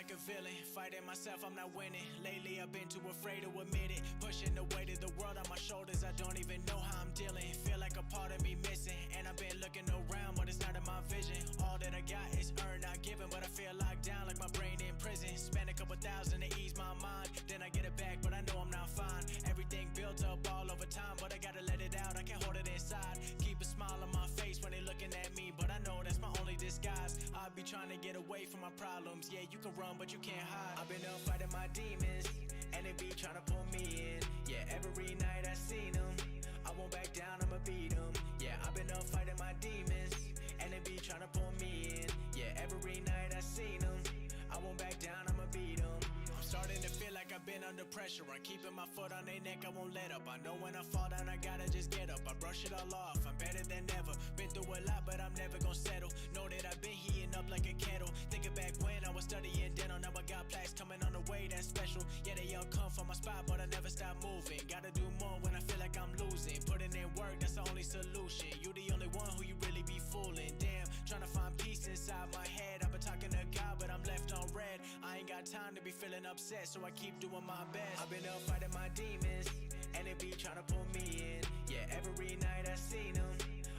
like a villain, fighting myself, I'm not winning. Lately I've been too afraid to admit it, pushing the weight of the world on my shoulders. I don't even know how I'm dealing, feel like a part of me missing. And I've been looking around, but it's not in my vision. All that I got is earned, not given, but I feel locked down like my brain in prison. Spend a couple thousand to ease my mind, then I get it back, but I know I'm not fine. Everything built up all over time, but I gotta let it out, I can't hold it inside. Keep a smile on my face when they're looking at me, but I know that's my only disguise. I be trying to get away from my problems, yeah, you can run, but you can't hide. I've been up fighting my demons, and they be trying to pull me in. Yeah, every night I seen them, I won't back down, I'ma beat them. Yeah, I've been up fighting my demons, and they be trying to pull me in. Yeah, every night I seen them, I won't back down, I'ma beat them. I'm starting to feel like I've been under pressure. I'm keeping my foot on their neck, I won't let up. I know when I fall down, I gotta just get up. I brush it all off, I'm better than ever. Been through a lot, but I'm never gonna settle. Know that I've been heating up like a kettle. Thinking back when I was studying dental, now I got plaques coming on the way, that's special. Yeah, they all come from my spot, but I never stop moving. Gotta do more when I feel like I'm losing. Putting in work, that's the only solution. You the only one who you really be fooling. Damn, trying to find peace inside my head. I've been talking to God, but I'm left on red. I ain't got time to be feeling upset, so I keep doing my best. I've been up fighting my demons, and they be trying to pull me in. Yeah, every night I seen them,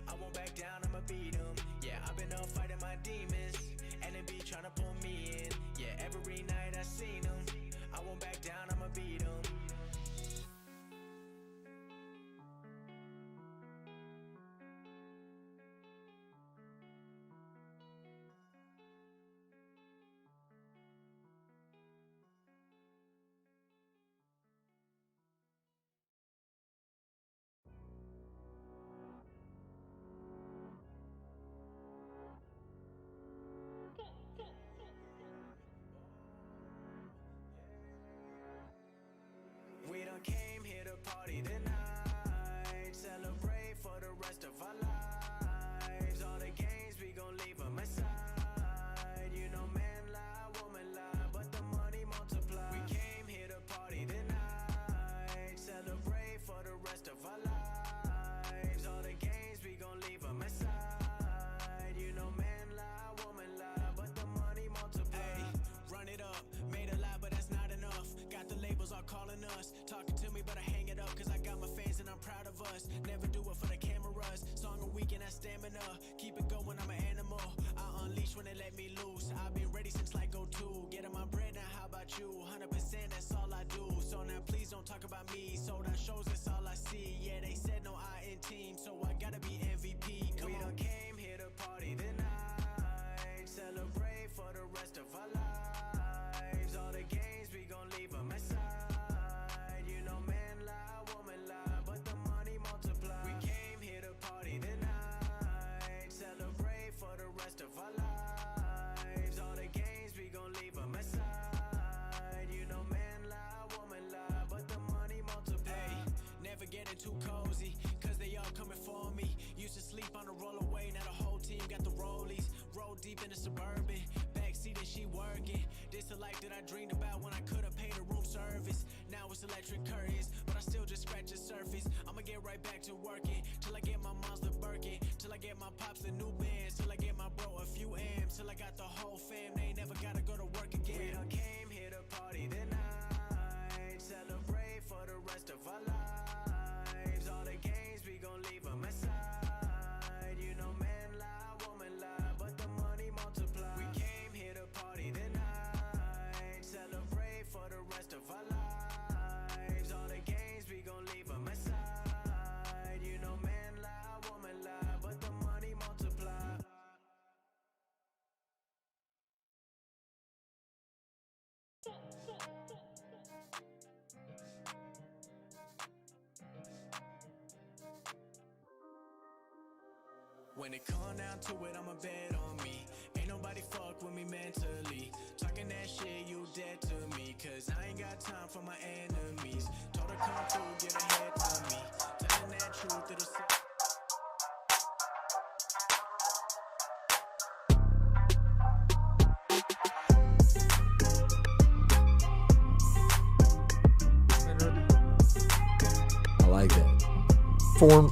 I won't back down, I'ma beat them. Yeah, I've been up fighting my demons, and they be trying to pull me in. Yeah, every night I seen them, I won't back down, I'ma beat them. We done came here to party tonight, celebrate for the rest of our lives. All the games, we gon' leave them aside. You know men lie, woman lie, but the money multiply. We came here to party tonight, celebrate for the rest of our lives. All the games, we gon' leave them aside. You know men lie, woman lie, but the money multiply. Hey, run it up, made a lot, but that's not enough. Got the labels all calling us, talking to me, but I hang it up, cause I got my fans and I'm proud of us. Never do it for the cameras, song a week and that stamina. Keep it going, I'm an animal, I unleash when they let me loose. I've been ready since like '02, getting my bread, now how about you? 100%, that's all I do, so now please don't talk about me. Sold out shows, that's all I see, yeah, they said no I in team, so I gotta be MVP. Come on. We done came here to party tonight, celebrate for the rest of our lives. All the games, we gon' leave them aside. You know men lie, woman lie, but the money multiply. We came here to party tonight, celebrate for the rest of our lives. All the games, we gon' leave them aside. You know men lie, woman lie, but the money multiply. Hey, never getting too cozy, cause they all coming for me. Used to sleep on a rollaway, now the whole team got the rollies. Roll deep in the Suburban, backseat and she working. This the life that I dreamed about when I could've paid a room service. Now it's electric curtains, but I still just scratch the surface. I'ma get right back to working, till I get my mom's the Birkin, till I get my pops the new bands, till I get my bro a few M's, till I got the whole fam, they ain't never gotta go to work again. We done came here to party tonight, celebrate for the rest of our lives. All the games, we gon' leave them aside. You know men lie, woman lie, but the money multiply. We came here to party tonight, celebrate for the rest of our lives. All the games, we gon' leave them aside. You know men lie, woman lie, but the money multiply. When it come down to it, I'ma bet on me. Ain't nobody fuck with me mentally. Talking that shit, you dead to me, cause I ain't got time for my enemies. Told her come through, get ahead to me. Telling that truth, it'll set. I like that.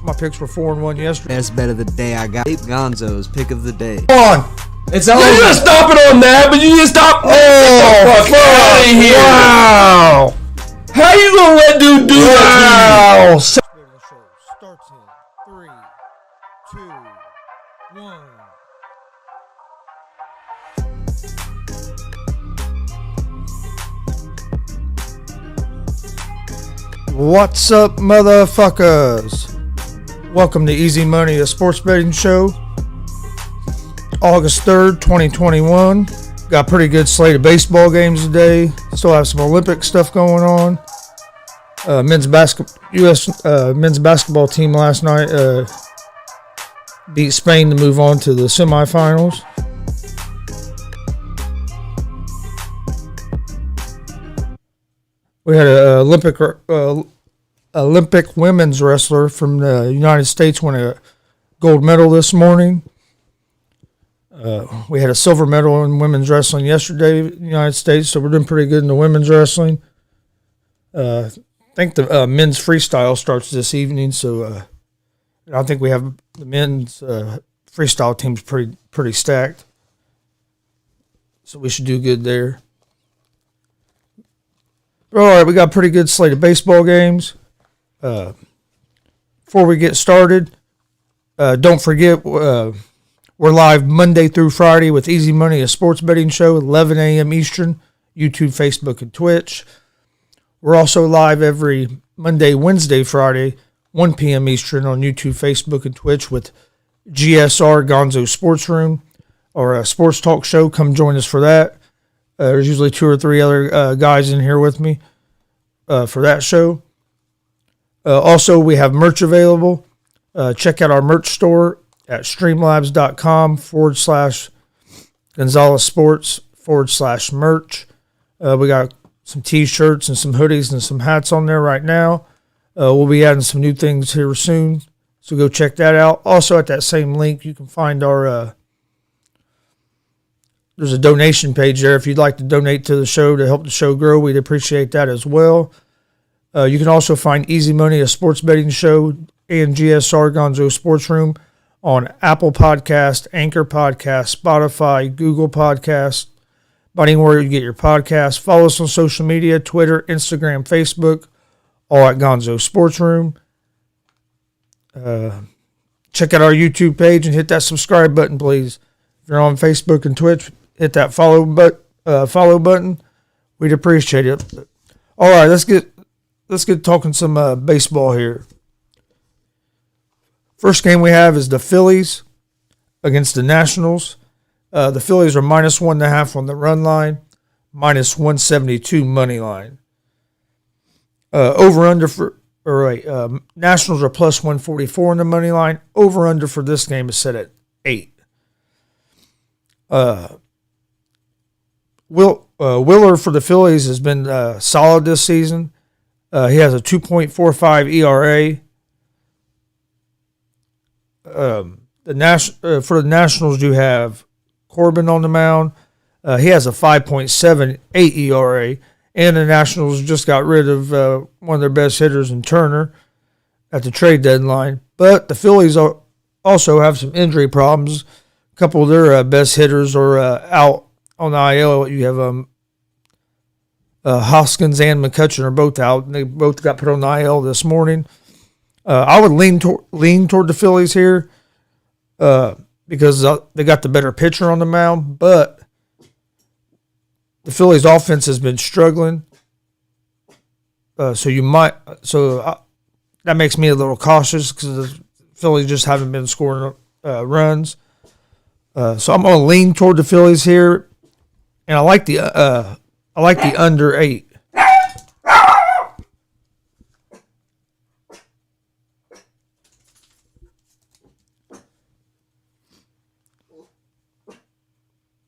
My picks were 4-1 yesterday. Best bet of the day I got. Gonzo's pick of the day. Come on! It's over. You just stop it on that, but you just stop. Oh, don't let dude do that. Wow! Starts in 3, 2, 1. What's up, motherfuckers? Welcome to Easy Money, a sports betting show. August 3rd, 2021. Got a pretty good slate of baseball games today. Still have some Olympic stuff going on. Men's basketball team last night beat Spain to move on to the semifinals. We had an Olympic women's wrestler from the United States win a gold medal this morning. We had a silver medal in women's wrestling yesterday in the United States, so we're doing pretty good in the women's wrestling. I think the men's freestyle starts this evening, so I think we have the men's freestyle team's pretty stacked. So we should do good there. All right, we got a pretty good slate of baseball games. Before we get started, don't forget we're live Monday through Friday with Easy Money, a sports betting show, 11 a.m. Eastern, YouTube, Facebook, and Twitch. We're also live every Monday, Wednesday, Friday, 1 p.m. Eastern on YouTube, Facebook, and Twitch with GSR Gonzo Sports Room, or a sports talk show. Come join us for that. There's usually 2 or 3 other guys in here with me for that show. Also, we have merch available. Check out our merch store at streamlabs.com/Gonzalez Sports/merch. We got some t-shirts and some hoodies and some hats on there right now. We'll be adding some new things here soon, so go check that out. Also, at that same link, you can find our there's a donation page there. If you'd like to donate to the show to help the show grow, we'd appreciate that as well. You can also find Easy Money, a sports betting show, and GSR Gonzo Sports Room on Apple Podcast, Anchor Podcast, Spotify, Google Podcast, about anywhere you get your podcast. Follow us on social media, Twitter, Instagram, Facebook, all at Gonzo Sports Room. Check out our YouTube page and hit that subscribe button, please. If you're on Facebook and Twitch, hit that follow button. We'd appreciate it. All right, let's get talking some baseball here. First game we have is the Phillies against the Nationals. The Phillies are -1.5 on the run line, -172 money line. Nationals are +144 on the money line. Over under for this game is set at 8. Willer for the Phillies has been solid this season. He has a 2.45 ERA. For the Nationals, you have Corbin on the mound. He has a 5.78 ERA. And the Nationals just got rid of one of their best hitters in Turner at the trade deadline. But the Phillies also have some injury problems. A couple of their best hitters are out on the IL. You have Hoskins and McCutchen are both out. They both got put on the IL this morning. I would lean toward the Phillies here because they got the better pitcher on the mound, but the Phillies' offense has been struggling. That makes me a little cautious because the Phillies just haven't been scoring runs. So I'm going to lean toward the Phillies here, and I like the under 8.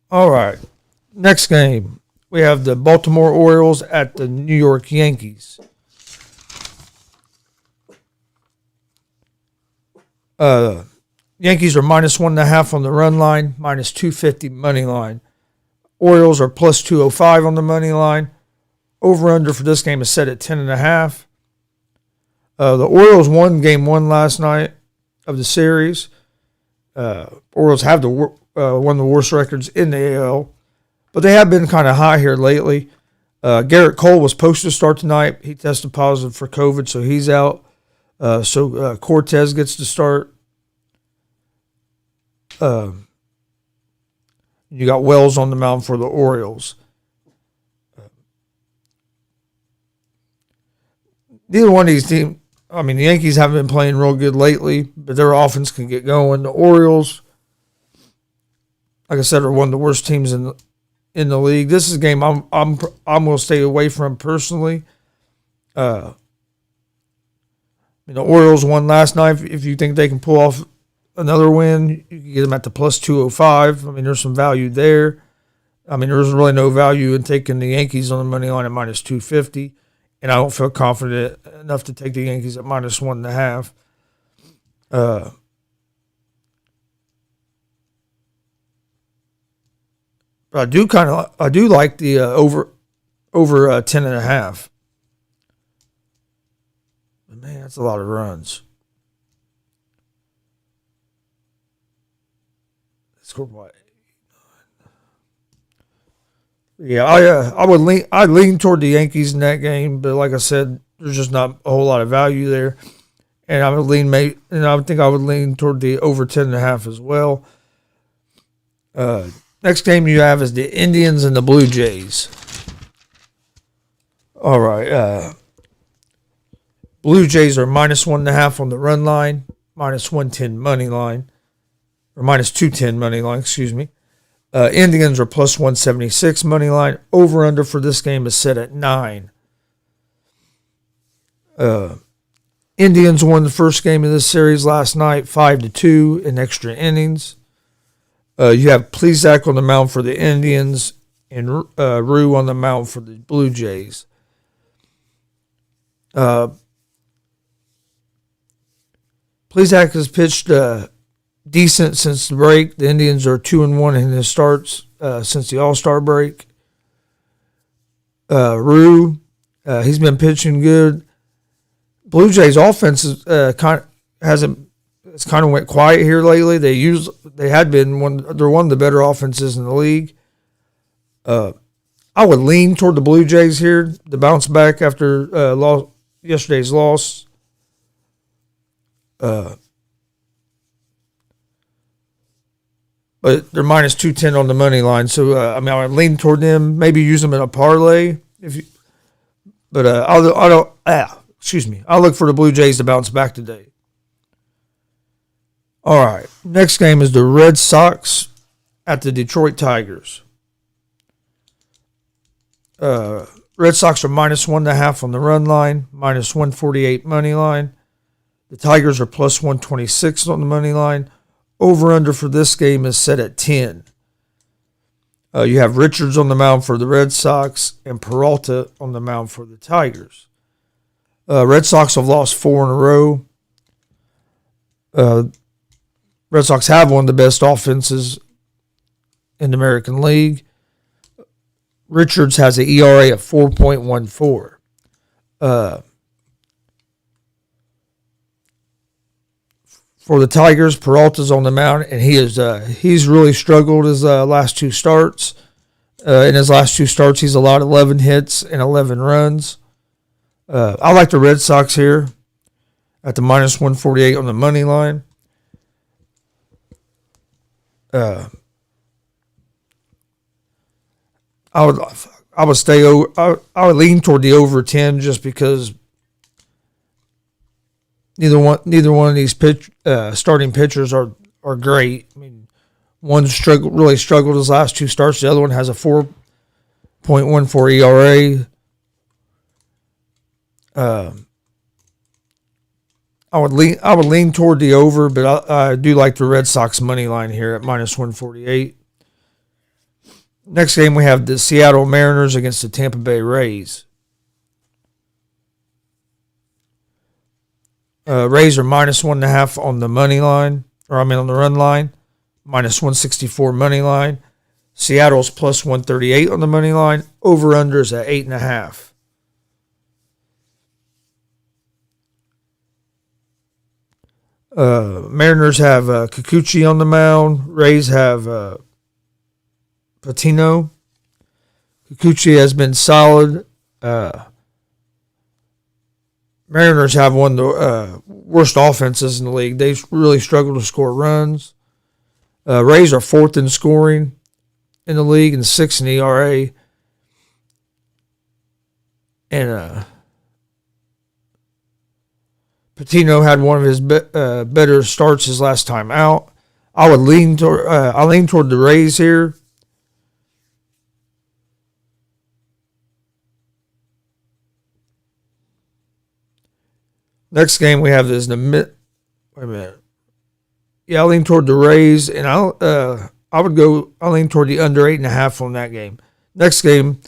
All right, next game we have the Baltimore Orioles at the New York Yankees. Yankees are -1.5 on the run line, -250 money line. Orioles are +205 on the money line. Over under for this game is set at 10.5. The Orioles won game 1 last night of the series. Orioles have one of the worst records in the AL, but they have been kind of high here lately. Garrett Cole was supposed to start tonight. He tested positive for COVID, so he's out. So Cortez gets to start. You got Wells on the mound for the Orioles. Neither one of these teams, I mean, the Yankees haven't been playing real good lately, but their offense can get going. The Orioles, like I said, are one of the worst teams in the league. This is a game I'm going to stay away from personally. The Orioles won last night. If you think they can pull off another win, you can get them at the plus 205. I mean, there's some value there. I mean, there's really no value in taking the Yankees on the money line at minus 250. And I don't feel confident enough to take the Yankees at minus 1.5. But I do like the over 10.5. But man, that's a lot of runs. Scored by 8, 9. Yeah, I'd lean toward the Yankees in that game, but like I said, there's just not a whole lot of value there. And I think I would lean toward the over 10.5 as well. Next game you have is the Indians and the Blue Jays. All right. Blue Jays are minus 1.5 on the run line, minus 110 money line, or minus 210 money line, excuse me. Indians are plus 176 money line. Over under for this game is set at 9. Indians won the first game of this series last night, 5-2 in extra innings. You have Plesac on the mound for the Indians and Rue on the mound for the Blue Jays. Plesac has pitched decent since the break. The Indians are 2-1 in his starts since the All-Star break. Rue, he's been pitching good. Blue Jays offense is, kind of went quiet here lately. They're one of the better offenses in the league. I would lean toward the Blue Jays here to bounce back after yesterday's loss. But they're minus 210 on the money line, so I would lean toward them. Maybe use them in a parlay I'll look for the Blue Jays to bounce back today. All right, next game is the Red Sox at the Detroit Tigers. Red Sox are minus 1.5 on the run line, minus 148 money line. The Tigers are plus 126 on the money line. Over-under for this game is set at 10. You have Richards on the mound for the Red Sox and Peralta on the mound for the Tigers. Red Sox have lost 4 in a row. Red Sox have one of the best offenses in the American League. Richards has an ERA of 4.14. For the Tigers, Peralta's on the mound, and he's really struggled his last 2 starts. In his last 2 starts, he's allowed 11 hits and 11 runs. I like the Red Sox here at the minus 148 on the money line. I would lean toward the over 10 just because neither one of these starting pitchers are great. I mean, one really struggled his last 2 starts. The other one has a 4.14 ERA. I would lean toward the over, but I do like the Red Sox money line here at minus 148. Next game we have the Seattle Mariners against the Tampa Bay Rays. Rays are minus 1.5 on the money line, on the run line, minus 164 money line. Seattle's plus 138 on the money line. Over-under is at 8.5. Mariners have Kikuchi on the mound. Rays have Patino. Kikuchi has been solid. Mariners have one of the worst offenses in the league. They really struggle to score runs. Rays are fourth in scoring in the league and sixth in ERA. And Patino had one of his better starts his last time out. I lean toward the Rays here. Next game we have is wait a minute. Yeah, I lean toward the Rays, and I lean toward the under 8.5 on that game. Next game,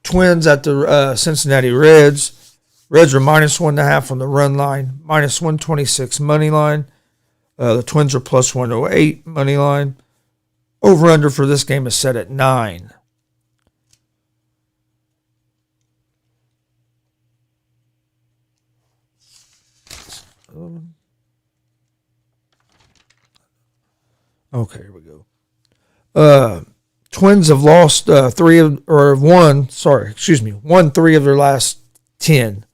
Twins at the Cincinnati Reds. Reds are minus 1.5 on the run line, minus 126 money line. The Twins are plus 108 money line. Over under for this game is set at 9. Okay, here we go. Twins have lost won 3 of their last 10.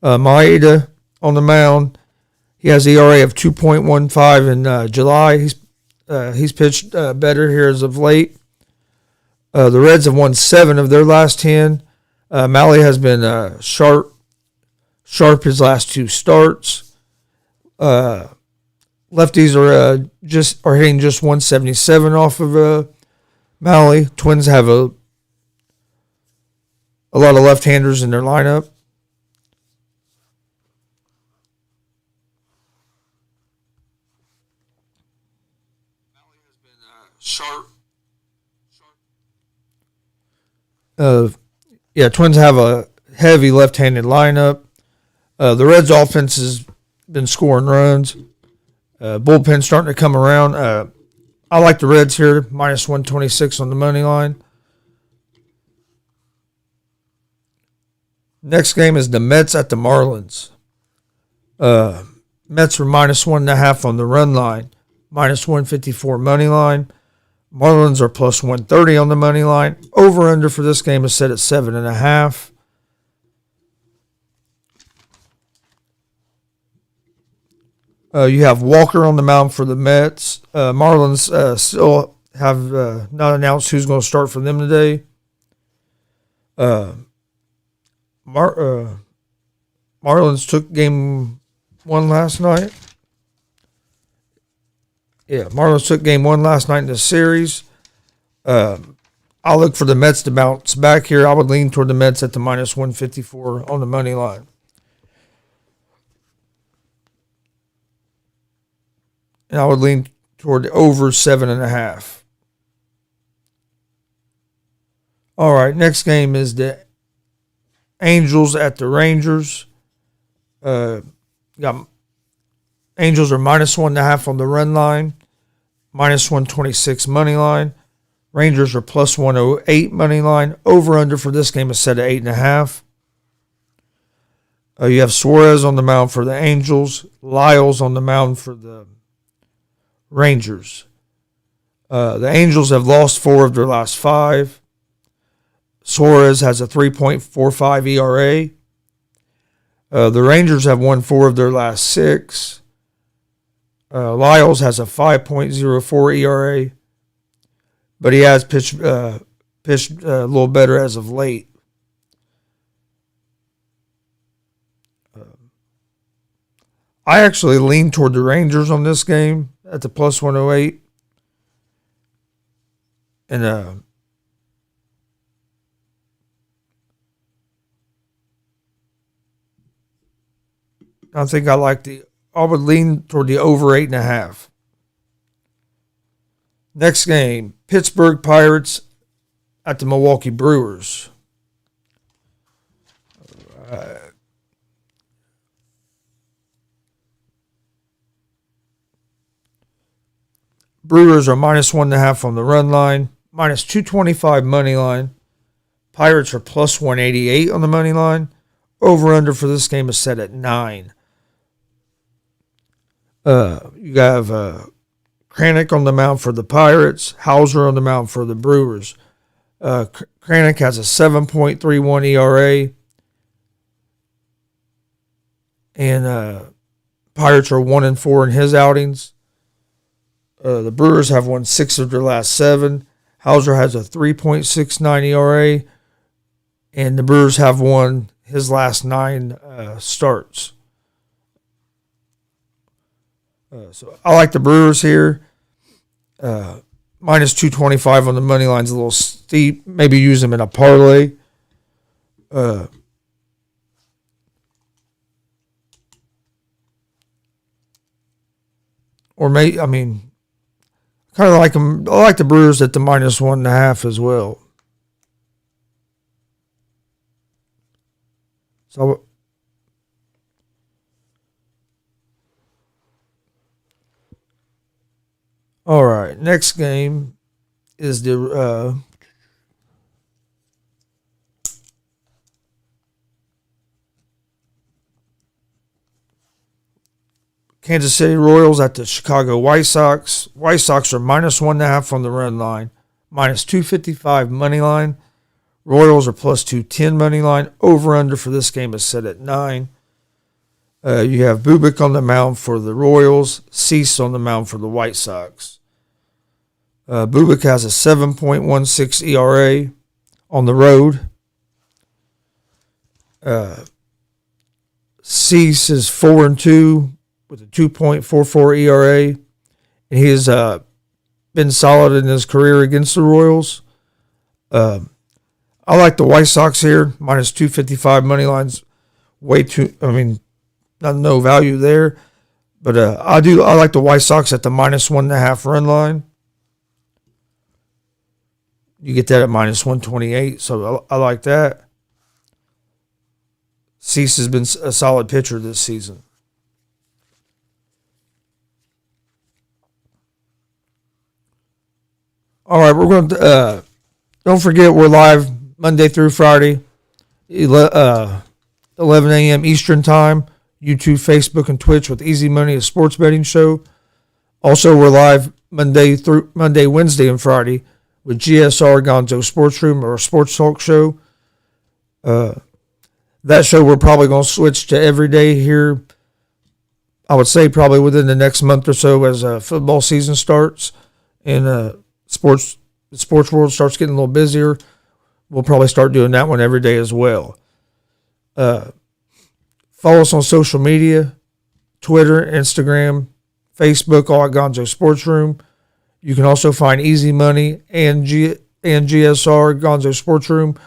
Maeda on the mound. He has ERA of 2.15 in July. He's pitched better here as of late. The Reds have won 7 of their last 10. Mahle has been sharp his last 2 starts. Lefties are hitting just 177 off of Mahle. Twins have a lot of left-handers in their lineup. Mahle has been sharp. Twins have a heavy left-handed lineup. The Reds' offense has been scoring runs. Bullpen starting to come around. I like the Reds here, minus 126 on the money line. Next game is the Mets at the Marlins. Mets are minus 1.5 on the run line, minus 154 money line. Marlins are plus 130 on the money line. Over under for this game is set at 7.5. You have Walker on the mound for the Mets. Marlins still have not announced who's going to start for them today. Marlins took game 1 last night. Yeah, Marlins took game 1 last night in the series. I'll look for the Mets to bounce back here. I would lean toward the Mets at the minus 154 on the money line. And I would lean toward the over 7.5. All right, next game is the Angels at the Rangers. Angels are minus 1.5 on the run line, minus 126 money line. Rangers are plus 108 money line. Over under for this game is set at 8.5. You have Suarez on the mound for the Angels, Lyles on the mound for the Rangers. The Angels have lost 4 of their last 5. Suarez has a 3.45 ERA. The Rangers have won 4 of their last 6. Lyles has a 5.04 ERA, but he has pitched a little better as of late. I actually lean toward the Rangers on this game at the plus 108. And I think I would lean toward the over 8.5. Next game, Pittsburgh Pirates at the Milwaukee Brewers. Brewers are minus 1.5 on the run line, minus 225 money line. Pirates are plus 188 on the money line. Over under for this game is set at 9. You have Kranick on the mound for the Pirates, Hauser on the mound for the Brewers. Kranick has a 7.31 ERA. And Pirates are 1-4 in his outings. The Brewers have won 6 of their last 7. Hauser has a 3.69 ERA. And the Brewers have won his last 9 starts. So I like the Brewers here. Minus 225 on the money line's a little steep. Maybe use them in a parlay. Or kind of like them. I like the Brewers at the minus 1.5 as well. So, all right. Next game is the Kansas City Royals at the Chicago White Sox. White Sox are minus 1.5 on the run line, minus 255 money line. Royals are plus 210 money line. Over-under for this game is set at 9. You have Bubic on the mound for the Royals, Cease on the mound for the White Sox. Bubic has a 7.16 ERA on the road. Cease is 4-2 with a 2.44 ERA. And he has been solid in his career against the Royals. I like the White Sox here, minus 255 money lines. Way too, no value there. But I like the White Sox at the minus 1.5 run line. You get that at minus 128, so I like that. Cease has been a solid pitcher this season. All right, we're going to don't forget we're live Monday through Friday, 11 a.m. Eastern Time. YouTube, Facebook, and Twitch with Easy Money, a sports betting show. Also, we're live Monday, Wednesday, and Friday with GSR Gonzo Sports Room, or a sports talk show. That show we're probably going to switch to every day here. I would say probably within the next month or so as football season starts and the sports world starts getting a little busier. We'll probably start doing that one every day as well. Follow us on social media, Twitter, Instagram, Facebook, all at Gonzo Sports Room. You can also find Easy Money and GSR Gonzo Sports Room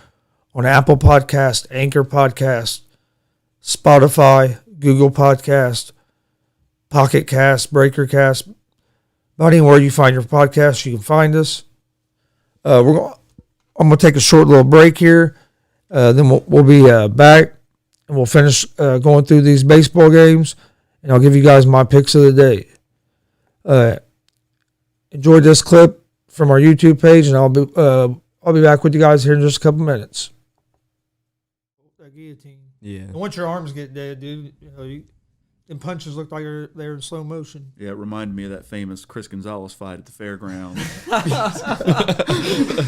on Apple Podcast, Anchor Podcast, Spotify, Google Podcast, Pocket Cast, Breaker Cast. About anywhere you find your podcast, you can find us. I'm going to take a short little break here. Then we'll be back, and we'll finish going through these baseball games, and I'll give you guys my picks of the day. Enjoy this clip from our YouTube page, and I'll be back with you guys here in just a couple minutes. That guillotine. Yeah. And once your arms get dead, dude, them punches look like they're in slow motion. Yeah, it reminded me of that famous Chris Gonzalez fight at the fairgrounds.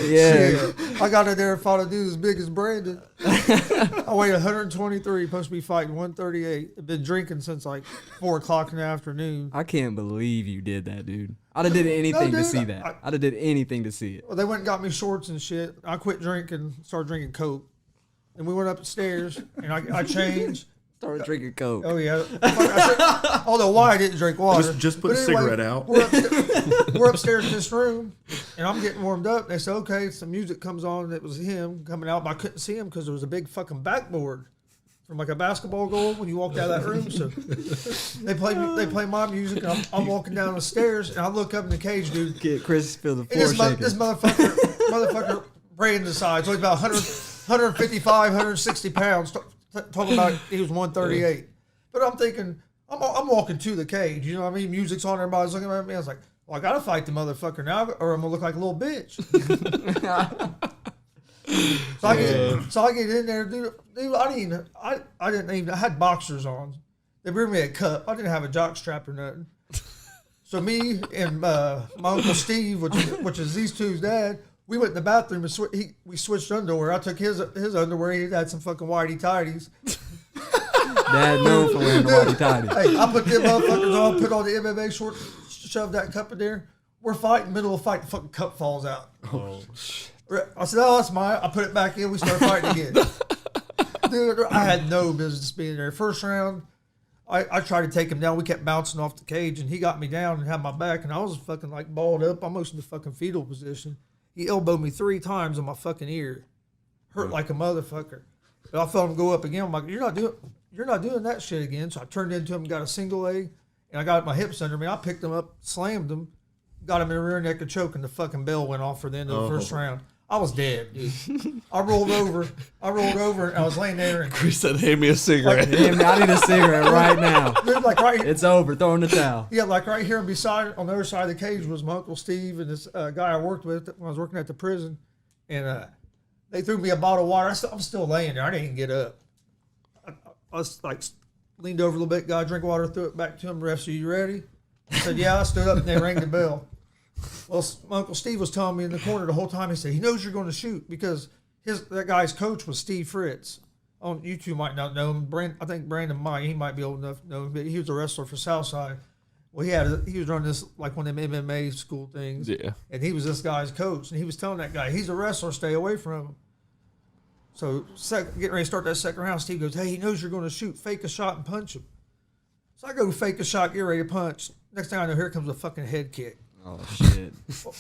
Yeah. I got in there and fought a dude as big as Brandon. I weigh 123, supposed to be fighting 138. I've been drinking since like 4 o'clock in the afternoon. I can't believe you did that, dude. I'd have did anything to see that. I'd have did anything to see it. Well, they went and got me shorts and shit. I quit drinking, started drinking Coke. And we went upstairs, and I changed. Started drinking Coke. Oh, yeah. I don't know why I didn't drink water. Just put a cigarette out. We're upstairs in this room, and I'm getting warmed up. They said, okay, some music comes on, and it was him coming out, but I couldn't see him because there was a big fucking backboard from like a basketball goal when you walked out of that room. So they play my music, and I'm walking down the stairs, and I look up in the cage, dude. Get Chris feel the floor shaking. This motherfucker Brandon size, so he's about 155, 160 pounds. Talking about he was 138. But I'm thinking, I'm walking to the cage, you know what I mean? Music's on, everybody's looking at me. I was like, well, I got to fight the motherfucker now, or I'm going to look like a little bitch. So I get in there, dude, I had boxers on. They bring me a cup. I didn't have a jock strap or nothing. So me and my Uncle Steve, which is these two's dad, We went in the bathroom and we switched underwear. I took his underwear. He had some fucking whitey tighties. Dad known for wearing the whitey tighty. Hey, I put them motherfuckers on, put on the MMA shorts, shove that cup in there. We're fighting, middle of fight, the fucking cup falls out. Oh, I said, oh, that's mine. I put it back in. We started fighting again. Dude, I had no business being there. First round, I tried to take him down. We kept bouncing off the cage, and he got me down and had my back, and I was fucking like balled up, almost in the fucking fetal position. He elbowed me 3 times on my fucking ear. Hurt like a motherfucker. But I felt him go up again. I'm like, you're not doing that shit again. So I turned into him, got a single leg, and I got my hips under me. I picked him up, slammed him, got him in the rear neck and choke, and the fucking bell went off for the end of the first round. I was dead, dude. I rolled over, and I was laying there. And Chris said, "Hand me a cigarette." I need a cigarette right now. Dude, like right here, It's over. Throw in the towel. yeah, like right here beside, on the other side of the cage was my Uncle Steve and this guy I worked with when I was working at the prison. And they threw me a bottle of water. I'm still laying there. I didn't even get up. I was like, leaned over a little bit, got a drink of water, threw it back to him. Refs, are you ready? I said, yeah. I stood up and they rang the bell. Well, my Uncle Steve was telling me in the corner the whole time. He said he knows you're going to shoot because that guy's coach was Steve Fritz. You two might not know him. I think Brandon might. He might be old enough to know him, but he was a wrestler for Southside. Well, he was running this like one of them MMA school things. Yeah. And he was this guy's coach, and he was telling that guy, he's a wrestler, stay away from him. So getting ready to start that second round, Steve goes, hey, he knows you're going to shoot. Fake a shot and punch him. So I go fake a shot, get ready to punch. Next thing I know, here comes a fucking head kick. Oh, shit.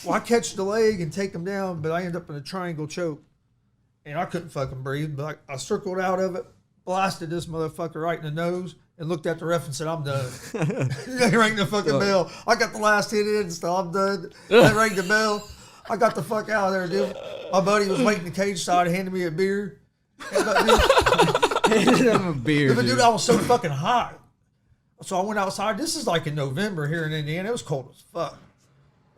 Well, I catch the leg and take him down, but I end up in a triangle choke. And I couldn't fucking breathe, but I circled out of it, blasted this motherfucker right in the nose, and looked at the ref and said, I'm done. They rang the fucking bell. I got the last hit in, so I'm done. They rang the bell. I got the fuck out of there, dude. My buddy was waiting in the cage side, handed me a beer. Handed him a beer, But dude, I was so fucking hot. So I went outside. This is like in November here in Indiana. It was cold as fuck.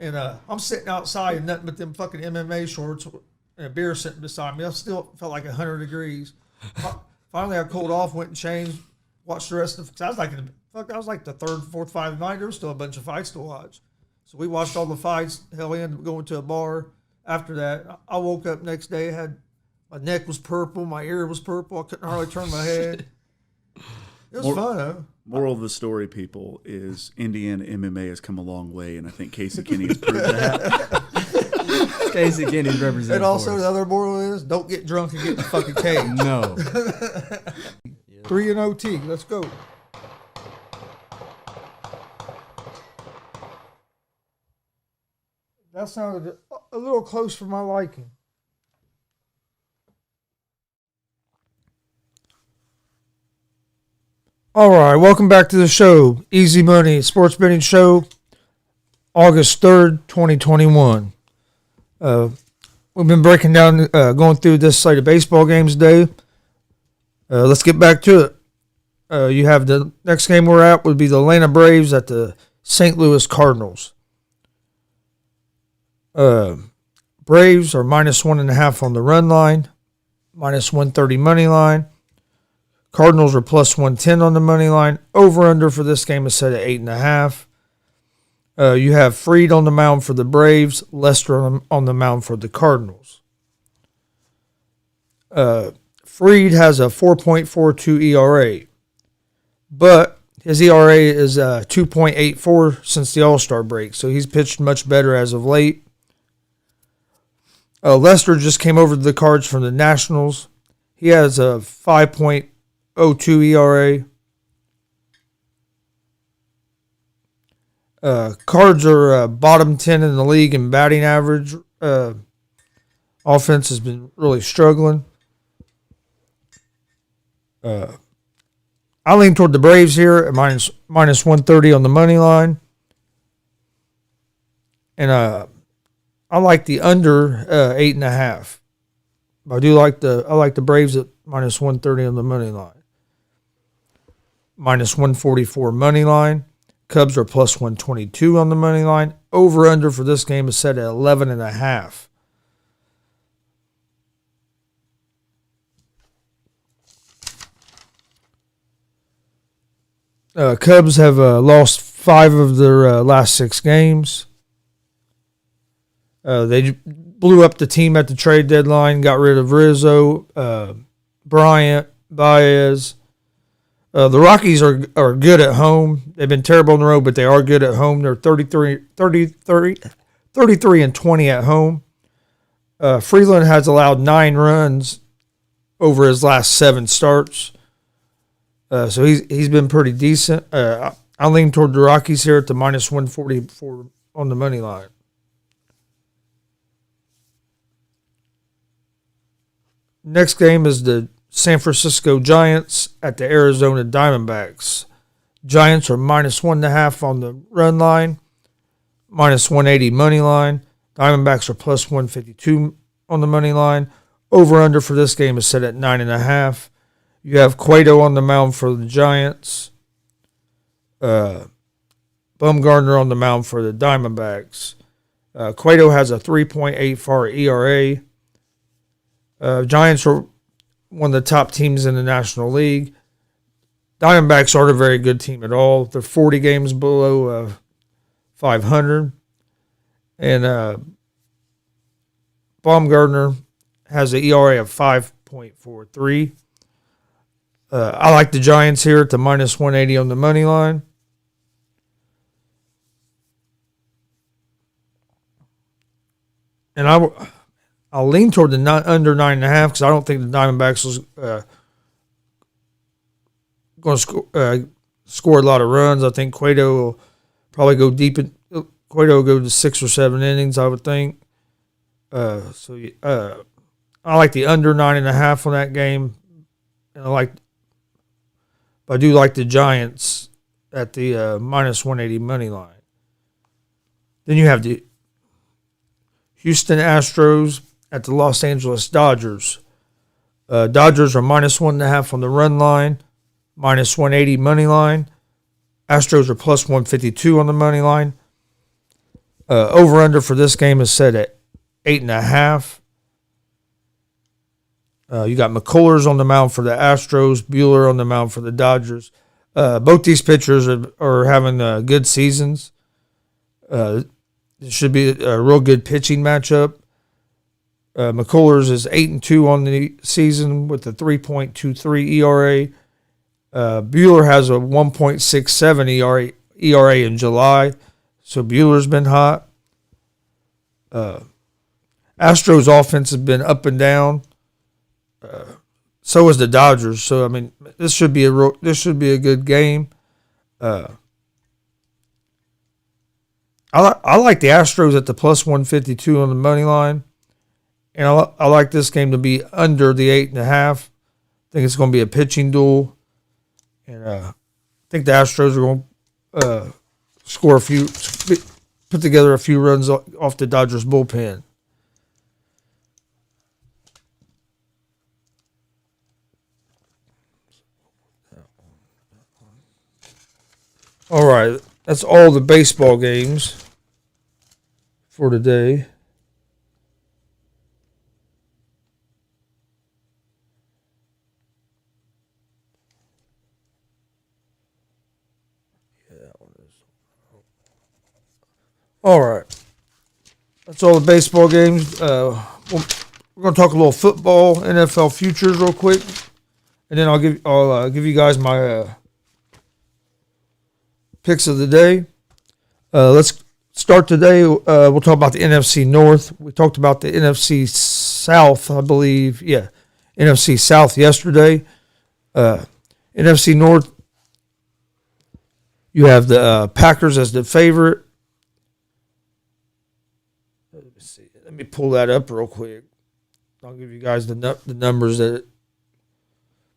And I'm sitting outside in nothing but them fucking MMA shorts and a beer sitting beside me. I still felt like 100 degrees. Finally, I cooled off, went and changed, watched the rest of the. I was like the third, fourth fight of the night. There was still a bunch of fights to watch. So we watched all the fights. Hell, we ended up going to a bar. After that, I woke up next day. My neck was purple, my ear was purple. I couldn't hardly turn my head. It was fun, though. Moral of the story, people, is Indiana MMA has come a long way, and I think Casey Kenny has proved that. Casey Kenny represents. And also, the other moral is don't get drunk and get in the fucking cage. No. 3-0 T. Let's go. That sounded a little close for my liking. All right, welcome back to the show. Easy Money Sports Betting Show, August 3rd, 2021. We've been breaking down, going through this slate of baseball games today. Let's get back to it. You have the next game we're at would be the Atlanta Braves at the St. Louis Cardinals. Braves are -1.5 on the run line, -130 money line. Cardinals are +110 on the money line. Over/under for this game is set at 8.5. You have Fried on the mound for the Braves, Lester on the mound for the Cardinals. Fried has a 4.42 ERA, but his ERA is 2.84 since the All-Star break, so he's pitched much better as of late. Lester just came over to the Cards from the Nationals. He has a 5.02 ERA. Cards are bottom 10 in the league in batting average. Offense has been really struggling. I lean toward the Braves here at -130 on the money line. And I like the under 8.5. I like the Braves at -130 on the money line. -144 money line. Cubs are +122 on the money line. Over/under for this game is set at 11.5. Cubs have lost 5 of their last 6 games. They blew up the team at the trade deadline, got rid of Rizzo, Bryant, Baez. The Rockies are good at home. They've been terrible on the road, but they are good at home. They're 33 and 20 at home. Freeland has allowed 9 runs over his last 7 starts. So he's been pretty decent. I lean toward the Rockies here at the minus 144 on the money line. Next game is the San Francisco Giants at the Arizona Diamondbacks. Giants are minus 1.5 on the run line, minus 180 money line. Diamondbacks are plus 152 on the money line. Over-under for this game is set at 9.5. You have Cueto on the mound for the Giants. Bumgarner on the mound for the Diamondbacks. Cueto has a 3.84 ERA. Giants are one of the top teams in the National League. Diamondbacks aren't a very good team at all. They're 40 games below 500. And Bumgarner has an ERA of 5.43. I like the Giants here at the minus 180 on the money line. And I'll lean toward the under 9.5 because I don't think the Diamondbacks is going to score a lot of runs. I think Cueto will probably go deep. Cueto will go to 6 or 7 innings, I would think. I like the under 9.5 on that game, and I do like the Giants at the minus 180 money line. Then you have the Houston Astros at the Los Angeles Dodgers. Dodgers are minus 1.5 on the run line, minus 180 money line. Astros are plus 152 on the money line. Over-under for this game is set at 8.5. You got McCullers on the mound for the Astros, Buehler on the mound for the Dodgers. Both these pitchers are having good seasons. It should be a real good pitching matchup. McCullers is 8-2 on the season with a 3.23 ERA. Buehler has a 1.67 ERA in July, so Buehler's been hot. Astros offense has been up and down. So is the Dodgers. So I mean, this should be a good game. I like the Astros at the plus 152 on the money line, and I like this game to be under the 8.5. I think it's going to be a pitching duel, and I think the Astros are going to put together a few runs off the Dodgers bullpen. All right, that's all the baseball games for today. All right, that's all the baseball games. We're going to talk a little football, NFL futures, real quick, and then I'll give you guys my picks of the day. Let's start today. We'll talk about the NFC North. We talked about the NFC South, I believe. Yeah, NFC South yesterday. NFC North, you have the Packers as the favorite. Let me see. Let me pull that up real quick. I'll give you guys the numbers that.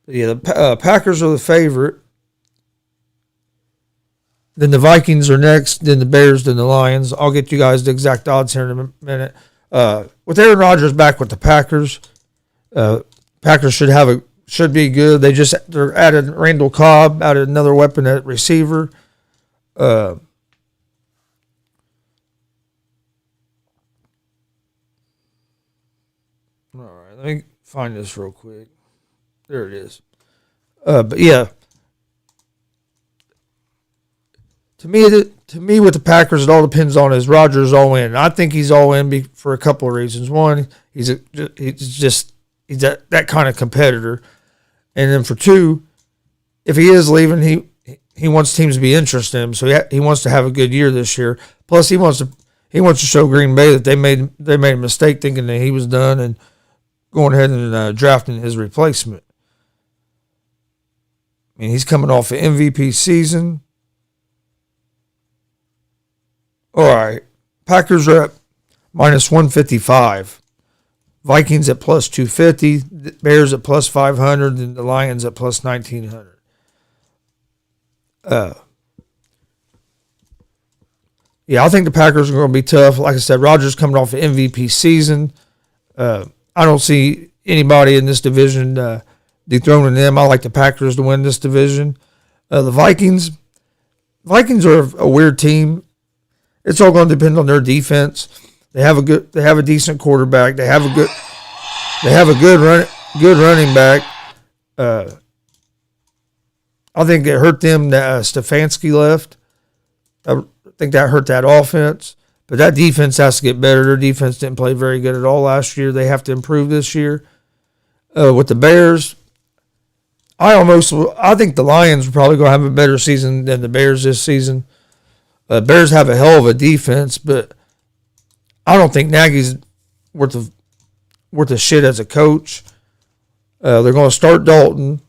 Yeah, the Packers are the favorite. Then the Vikings are next, then the Bears, then the Lions. I'll get you guys the exact odds here in a minute. With Aaron Rodgers back with the Packers, Packers should be good. They're added Randall Cobb, added another weapon at receiver. All right, let me find this real quick. There it is. But yeah. to me, with the Packers, it all depends on is Rodgers all in. I think he's all in for a couple of reasons. One, he's that kind of competitor, and then for two, if he is leaving, he wants teams to be interested in him. So he wants to have a good year this year. Plus, he wants to show Green Bay that they made a mistake thinking that he was done and going ahead and drafting his replacement. I mean, he's coming off an MVP season. All right. Packers are at minus 155. Vikings at plus 250. Bears at plus 500. And the Lions at plus 1900. Yeah, I think the Packers are going to be tough. Like I said, Rodgers coming off an MVP season. I don't see anybody in this division dethroning them. I like the Packers to win this division. The Vikings are a weird team. It's all going to depend on their defense. They have a decent quarterback. They have a good running back. I think it hurt them that Stefanski left. I think that hurt that offense. But that defense has to get better. Their defense didn't play very good at all last year. They have to improve this year. With the Bears, I think the Lions are probably going to have a better season than the Bears this season. Bears have a hell of a defense, but I don't think Nagy's worth of shit as a coach. They're going to start Dalton,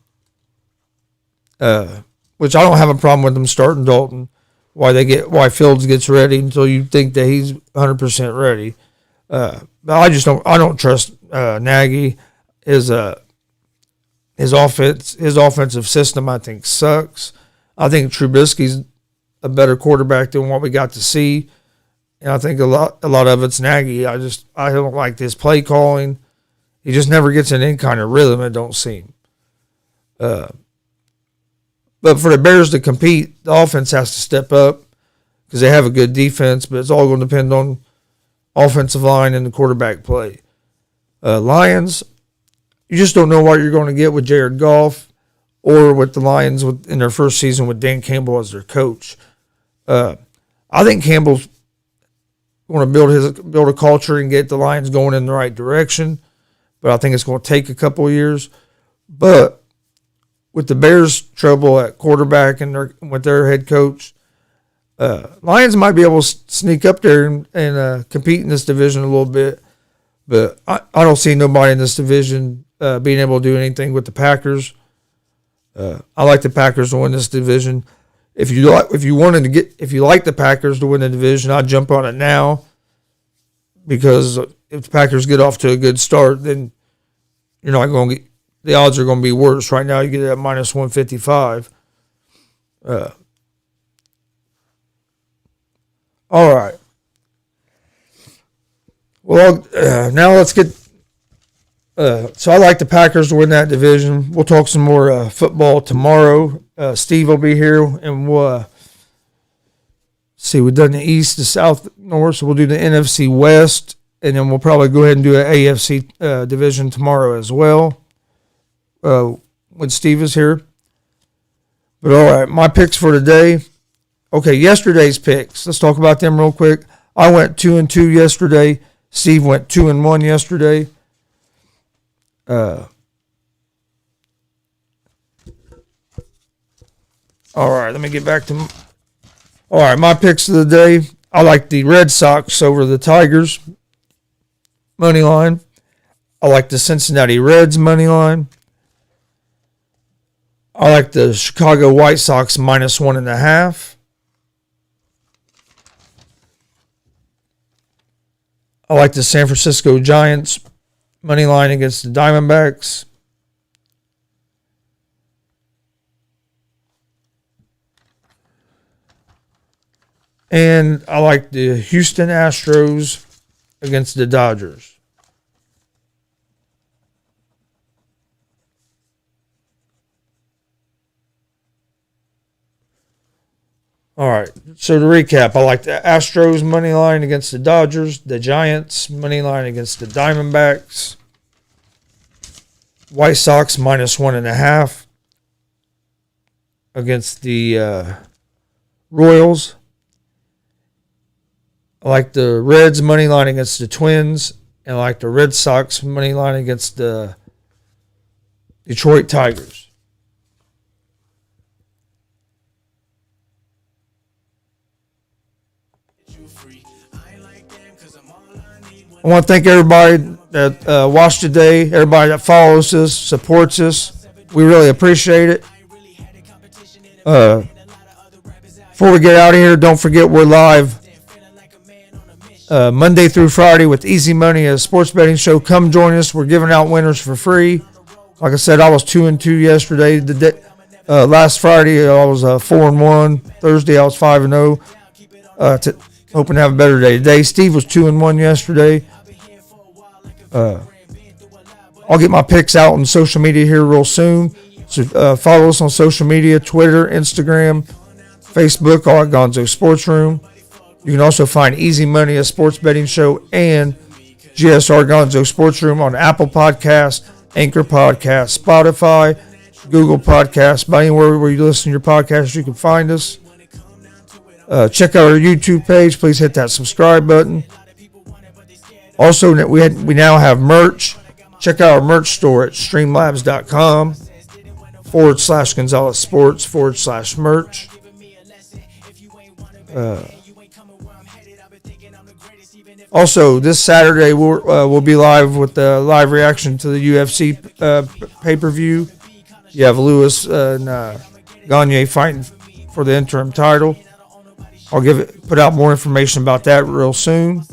which I don't have a problem with them starting Dalton. Why Fields gets ready until you think that he's 100% ready. But I don't trust Nagy. His offensive system I think sucks. I think Trubisky's a better quarterback than what we got to see. And I think a lot of it's Nagy. I don't like this play calling. He just never gets in any kind of rhythm, it don't seem. But for the Bears to compete, the offense has to step up because they have a good defense, but it's all going to depend on offensive line and the quarterback play. Lions, you just don't know what you're going to get with Jared Goff or with the Lions in their first season with Dan Campbell as their coach. I think Campbell's going to build a culture and get the Lions going in the right direction, but I think it's going to take a couple of years. But with the Bears' trouble at quarterback and with their head coach, Lions might be able to sneak up there and compete in this division a little bit. But I don't see nobody in this division being able to do anything with the Packers. I like the Packers to win this division. If you like the Packers to win the division, I'd jump on it now. Because if the Packers get off to a good start, then you're not going to get the odds are going to be worse. Right now, you get it at minus 155. All right. Well, now let's get. So I like the Packers to win that division. We'll talk some more football tomorrow. Steve will be here, and we'll see. We've done the East, the South, North, so we'll do the NFC West, and then we'll probably go ahead and do an AFC division tomorrow as well. When Steve is here. But all right, my picks for today. Okay, yesterday's picks. Let's talk about them real quick. I went 2-2 yesterday. Steve went 2-1 yesterday. All right, let me get back to. All right, my picks of the day. I like the Red Sox over the Tigers money line. I like the Cincinnati Reds money line. I like the Chicago White Sox minus 1.5. I like the San Francisco Giants money line against the Diamondbacks. And I like the Houston Astros against the Dodgers. All right, so to recap, I like the Astros money line against the Dodgers, the Giants money line against the Diamondbacks, White Sox minus 1.5 against the Royals. I like the Reds money line against the Twins. And I like the Red Sox money line against the Detroit Tigers. I want to thank everybody that watched today, everybody that follows us, supports us. We really appreciate it. Before we get out of here, don't forget we're live Monday through Friday with Easy Money, a sports betting show. Come join us. We're giving out winners for free. Like I said, I was 2-2 yesterday. Last Friday, I was 4-1. Thursday, I was 5-0. Hoping to have a better day today. Steve was 2-1 yesterday. I'll get my picks out on social media here real soon. So follow us on social media, Twitter, Instagram, Facebook, all at Gonzo Sports Room. You can also find Easy Money, a sports betting show, and GSR Gonzo Sports Room on Apple Podcasts, Anchor Podcasts, Spotify, Google Podcasts. By anywhere where you listen to your podcast, you can find us. Check out our YouTube page. Please hit that subscribe button. Also, we now have merch. Check out our merch store at streamlabs.com/Gonzalez Sports/merch. Also, this Saturday we'll be live with the live reaction to the UFC pay-per-view. You have Lewis and Gagne fighting for the interim title. I'll put out more information about that real soon.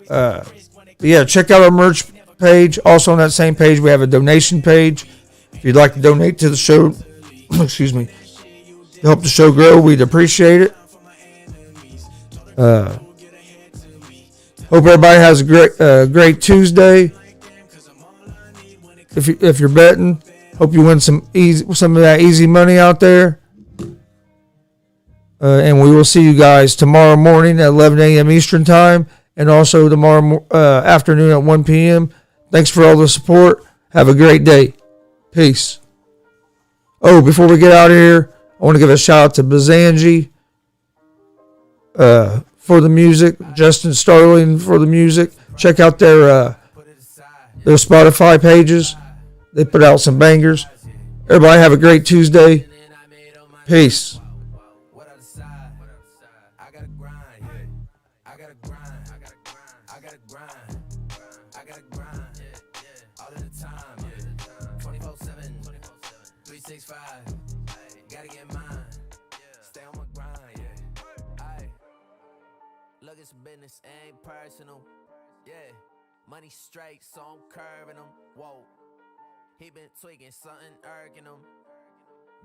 But yeah, check out our merch page. Also on that same page, we have a donation page. If you'd like to donate to the show, excuse me, to help the show grow, we'd appreciate it. Hope everybody has a great Tuesday. If you're betting, hope you win some of that easy money out there. And we will see you guys tomorrow morning at 11 a.m. Eastern Time, and also tomorrow afternoon at 1 p.m. Thanks for all the support. Have a great day. Peace. Oh, before we get out of here, I want to give a shout out to Bazanji for the music, Justin Starling for the music. Check out their Spotify pages. They put out some bangers. Everybody have a great Tuesday. Peace. Business ain't personal, yeah. Money straight, so I'm curving them. Whoa, he been tweaking, something irking him.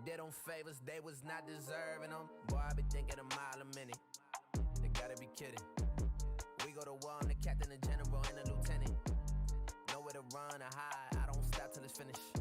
Did them favors they was not deserving them. Boy, I be thinking a mile a minute. They gotta be kidding. We go to war, I'm the captain, the general, and the lieutenant. Nowhere to run or hide, I don't stop till it's finished.